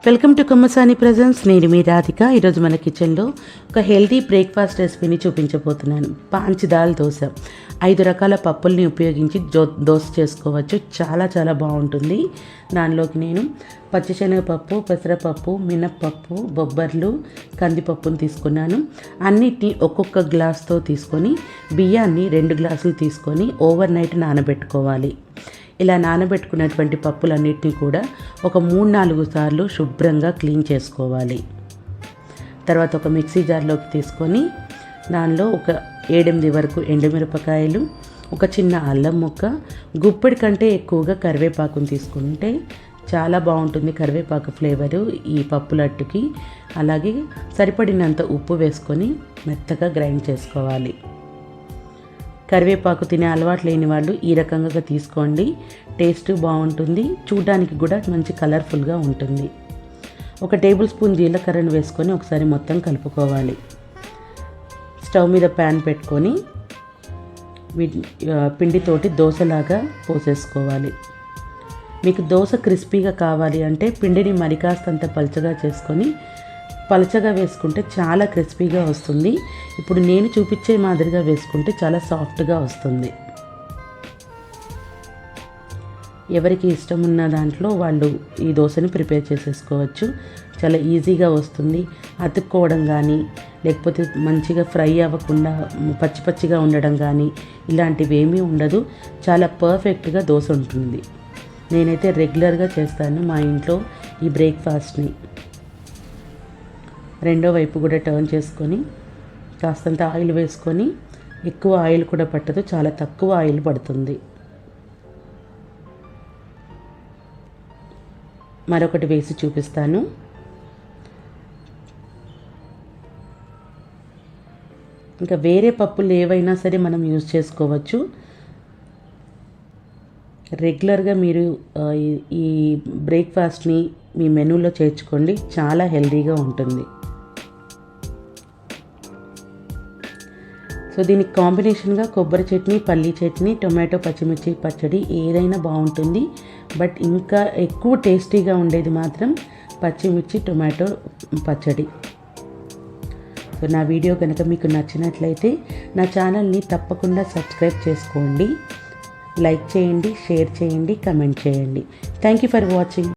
Welcome to Kommasani presence. నేను మీ రాధిక. ఈరోజు మన కిచెన్లో ఒక హెల్తీ బ్రేక్ఫాస్ట్ రెసిపీని చూపించబోతున్నాను. పాంచ్ దాల్ దోశ. 5 రకాల పప్పుల్ని ఉపయోగించి దోశ చేసుకోవచ్చు. చాలా బాగుంటుంది. దానిలోకి నేను పచ్చిశనగపప్పు, పెసరపప్పు, మినప్పప్పు, బొబ్బర్లు, కందిపప్పును తీసుకున్నాను. అన్నిటినీ ఒక్కొక్క గ్లాస్తో తీసుకొని బియ్యాన్ని 2 గ్లాసులు తీసుకొని ఓవర్ నైట్ నానబెట్టుకోవాలి. ఇలా నానబెట్టుకున్నటువంటి పప్పులన్నిటినీ కూడా ఒక 3-4 సార్లు శుభ్రంగా క్లీన్ చేసుకోవాలి. తర్వాత ఒక మిక్సీ జార్లోకి తీసుకొని దానిలో ఒక 7-8 వరకు ఎండుమిరపకాయలు, ఒక చిన్న అల్లం ముక్క, గుప్పెడి కంటే ఎక్కువగా కరివేపాకును తీసుకుంటే చాలా బాగుంటుంది. కరివేపాకు ఫ్లేవరు ఈ పప్పులట్టుకి. అలాగే సరిపడినంత ఉప్పు వేసుకొని మెత్తగా గ్రైండ్ చేసుకోవాలి. కరివేపాకు తినే అలవాటు లేని వాళ్ళు ఈ రకంగా తీసుకోండి. టేస్ట్ బాగుంటుంది, చూడడానికి కూడా మంచి కలర్ఫుల్గా ఉంటుంది. 1 టేబుల్ స్పూన్ జీలకర్రను వేసుకొని ఒకసారి మొత్తం కలుపుకోవాలి. స్టవ్ మీద ప్యాన్ పెట్టుకొని పిండితోటి దోశలాగా పోసేసుకోవాలి. మీకు దోశ క్రిస్పీగా కావాలి అంటే పిండిని మరి కాస్తంత పలచగా వేసుకుంటే చాలా క్రిస్పీగా వస్తుంది. ఇప్పుడు నేను చూపించే మాదిరిగా వేసుకుంటే చాలా సాఫ్ట్గా వస్తుంది. ఎవరికి ఇష్టం ఉన్న దాంట్లో వాళ్ళు ఈ దోశని ప్రిపేర్ చేసేసుకోవచ్చు. చాలా ఈజీగా వస్తుంది. అతుక్కోవడం కానీ లేకపోతే మంచిగా ఫ్రై అవ్వకుండా పచ్చిగా ఉండడం కానీ ఇలాంటివి ఏమీ ఉండదు. చాలా పర్ఫెక్ట్గా దోశ ఉంటుంది. నేనైతే రెగ్యులర్గా చేస్తాను మా ఇంట్లో ఈ బ్రేక్ఫాస్ట్ని. రెండో వైపు కూడా టర్న్ చేసుకొని కాస్తంత ఆయిల్ వేసుకొని, ఎక్కువ ఆయిల్ కూడా పట్టదు, చాలా తక్కువ ఆయిల్ పడుతుంది. మరొకటి వేసి చూపిస్తాను. ఇంకా వేరే పప్పులు ఏవైనా సరే మనం యూజ్ చేసుకోవచ్చు. రెగ్యులర్గా మీరు ఈ బ్రేక్ఫాస్ట్ని మీ మెనూలో చేర్చుకోండి. చాలా హెల్తీగా ఉంటుంది. సో దీనికి కాంబినేషన్గా కొబ్బరి చట్నీ, పల్లీ చట్నీ, టొమాటో పచ్చిమిర్చి పచ్చడి ఏదైనా బాగుంటుంది. బట్ ఇంకా ఎక్కువ టేస్టీగా ఉండేది మాత్రం పచ్చిమిర్చి టొమాటో పచ్చడి. సో నా వీడియో కనుక మీకు నచ్చినట్లయితే నా ఛానల్ని తప్పకుండా సబ్స్క్రైబ్ చేసుకోండి. లైక్ చేయండి, షేర్ చేయండి, కమెంట్ చేయండి. Thank you for watching.